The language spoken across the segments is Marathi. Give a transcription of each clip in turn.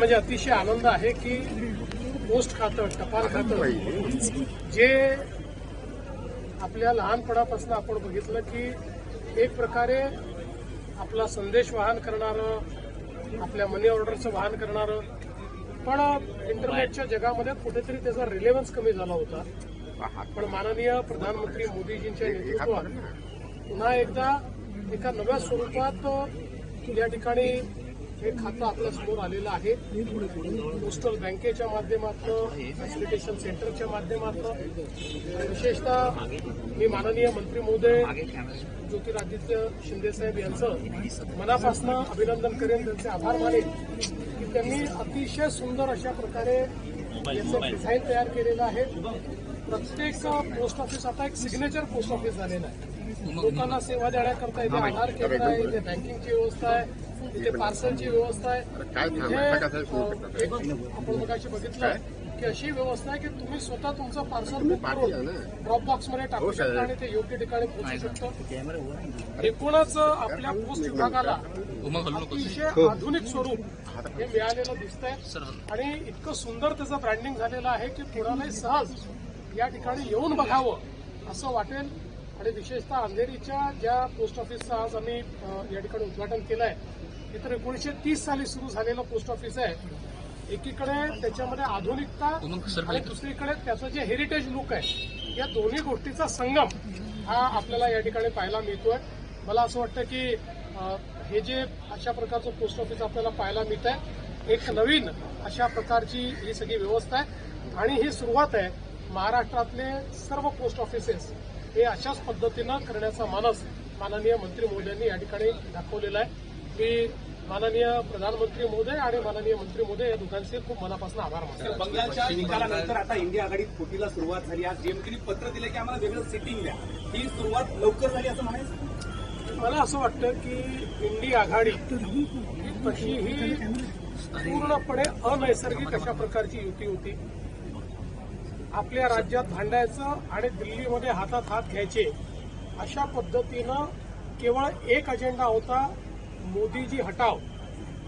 म्हणजे अतिशय आनंद आहे की पोस्ट खातं, टपाल खातं जे आपल्या लहानपणापासून आपण बघितलं की एक प्रकारे आपला संदेश वाहन करणारं, आपल्या मनी ऑर्डरचं वाहन करणारं, पण इंटरनेटच्या जगामध्ये कुठेतरी त्याचा रिलेव्हन्स कमी झाला होता. पण माननीय प्रधानमंत्री मोदीजींच्या नेतृत्वात पुन्हा एकदा एका नव्या स्वरूपात या ठिकाणी हे खातं आपल्या समोर आलेलं आहे. पोस्टल बँकेच्या माध्यमातून, फॅसिलिटेशन सेंटरच्या माध्यमातून विशेषतः मी माननीय मंत्री महोदय ज्योतिरादित्य शिंदेसाहेब यांचं मनापासून अभिनंदन करेन, त्यांचे आभार मानेन की त्यांनी अतिशय सुंदर अशा प्रकारे याचं डिझाईन तयार केलेलं आहे. प्रत्येक पोस्ट ऑफिस आता एक सिग्नेचर पोस्ट ऑफिस झालेलं आहे. लोकांना सेवा देण्याकरता इथे आधार केंद्र आहे, इथे बँकिंगची व्यवस्था आहे, इथे पार्सलची व्यवस्था आहे. इथे आपण मगाशी बघितलं की अशी व्यवस्था आहे की तुम्ही स्वतः तुमचं पार्सल बुक करून ड्रॉप बॉक्समध्ये टाकू शकता आणि ते योग्य ठिकाणी पोहोचू शकतं. एकूणच आपल्या पोस्ट विभागाला अतिशय आधुनिक स्वरूप हे मिळालेलं दिसतंय आणि इतकं सुंदर त्याचं ब्रँडिंग झालेलं आहे की कोणालाही सहज या ठिकाणी येऊन बघावं असं वाटेल. आणि विशेषतः अंधेरीच्या ज्या पोस्ट ऑफिसचं आज आम्ही या ठिकाणी उद्घाटन केलं आहे ते तर 1930 साली सुरू झालेलं पोस्ट ऑफिस आहे. एकीकडे त्याच्यामध्ये आधुनिकता आणि दुसरीकडे त्याचं जे हेरिटेज लुक आहे, या दोन्ही गोष्टीचा संगम हा आपल्याला या ठिकाणी पाहायला मिळतोय. मला असं वाटतं की हे जे अशा प्रकारचं पोस्ट ऑफिस आपल्याला पाहायला मिळत आहे, एक नवीन अशा प्रकारची ही सगळी व्यवस्था आहे आणि ही सुरुवात आहे. महाराष्ट्रातले सर्व पोस्ट ऑफिसेस हे अशाच पद्धतीनं करण्याचा मानस माननीय मंत्री महोदयांनी या ठिकाणी दाखवलेला आहे. मी माननीय प्रधानमंत्री महोदय आणि माननीय मंत्री महोदय या दोघांचे खूप मनापासून आभार मानतो. बंगालच्या निकालानंतर आता इंडिया आघाडीत फुटीला सुरुवात झाली. आज जेएमकेने पत्र दिलं की आम्हाला वेगळं सिटिंग द्या. ही सुरुवात लवकर झाली असं म्हणायचं. मला असं वाटतं की इंडिया आघाडी ही कशीही पूर्णपणे अनैसर्गिक अशा प्रकारची युती होती. आपल्या राज्यात भांडायचं आणि दिल्लीमध्ये हातात हात घ्यायचे अशा पद्धतीनं केवळ एक अजेंडा होता, मोदीजी हटाव.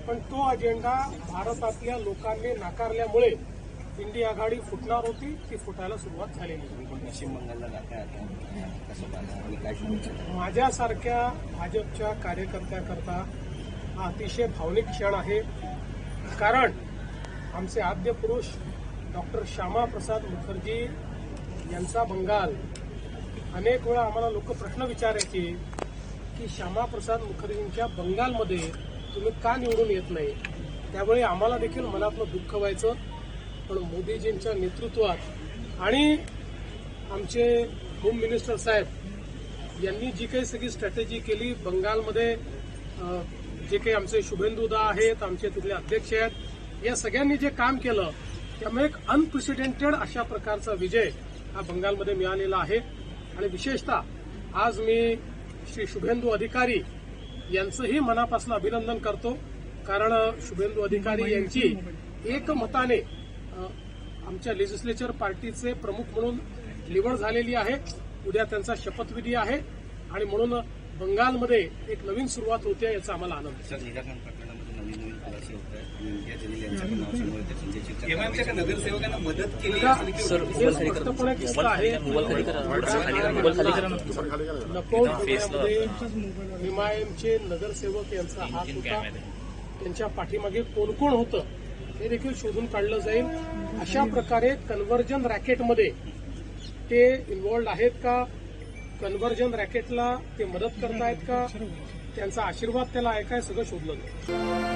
पण तो अजेंडा भारतातल्या लोकांनी नाकारल्यामुळे इंडिया आघाडी फुटणार होती, ती फुटायला सुरुवात झालेली. पश्चिम बंगालला जाता माझ्यासारख्या भाजपच्या कार्यकर्त्याकरता हा अतिशय भावनिक क्षण आहे. कारण आमचे आद्य पुरुष डॉक्टर श्यामाप्रसाद मुखर्जी यांचा बंगाल, अनेक वेळा आम्हाला लोक प्रश्न विचारायचे की श्यामाप्रसाद मुखर्जींच्या बंगालमध्ये तुम्ही का निवडून येत नाही. त्यावेळी आम्हाला देखील मनातलं दुःख व्हायचं. पण मोदीजींच्या नेतृत्वात आणि आमचे होम मिनिस्टर साहेब यांनी जी काही सगळी स्ट्रॅटेजी केली, बंगालमध्ये जे काही आमचे शुभेंदुदा आहेत, आमचे तिथले अध्यक्ष आहेत, या सगळ्यांनी जे काम केलं त्यामुळे एक अनप्रेसिडेंटेड अशा प्रकारचा विजय हा बंगालमध्ये मिळालेला आहे. आणि विशेषतः आज मी श्री शुभेंदू अधिकारी यांचंही मनापासून अभिनंदन करतो. कारण शुभेंदू अधिकारी यांची एकमताने आमच्या लेजिस्लेचर पार्टीचे प्रमुख म्हणून निवड झालेली आहे. उद्या त्यांचा शपथविधी आहे आणि म्हणून बंगालमध्ये एक नवीन सुरुवात होते याचा आम्हाला आनंद नगरसेवकांना मदत केली. स्पष्टपणे दिसत आहे एमआयएमचे नगरसेवक यांचा हात होता. त्यांच्या पाठीमागे कोण कोण होतं हे देखील शोधून काढलं जाईल. अशा प्रकारे कन्व्हर्जन रॅकेटमध्ये ते इन्व्हॉल्ड आहेत का, कन्व्हर्जन रॅकेटला ते मदत करतायत का, त्यांचा आशीर्वाद त्याला ऐकाय सगळं शोधलं जाईल.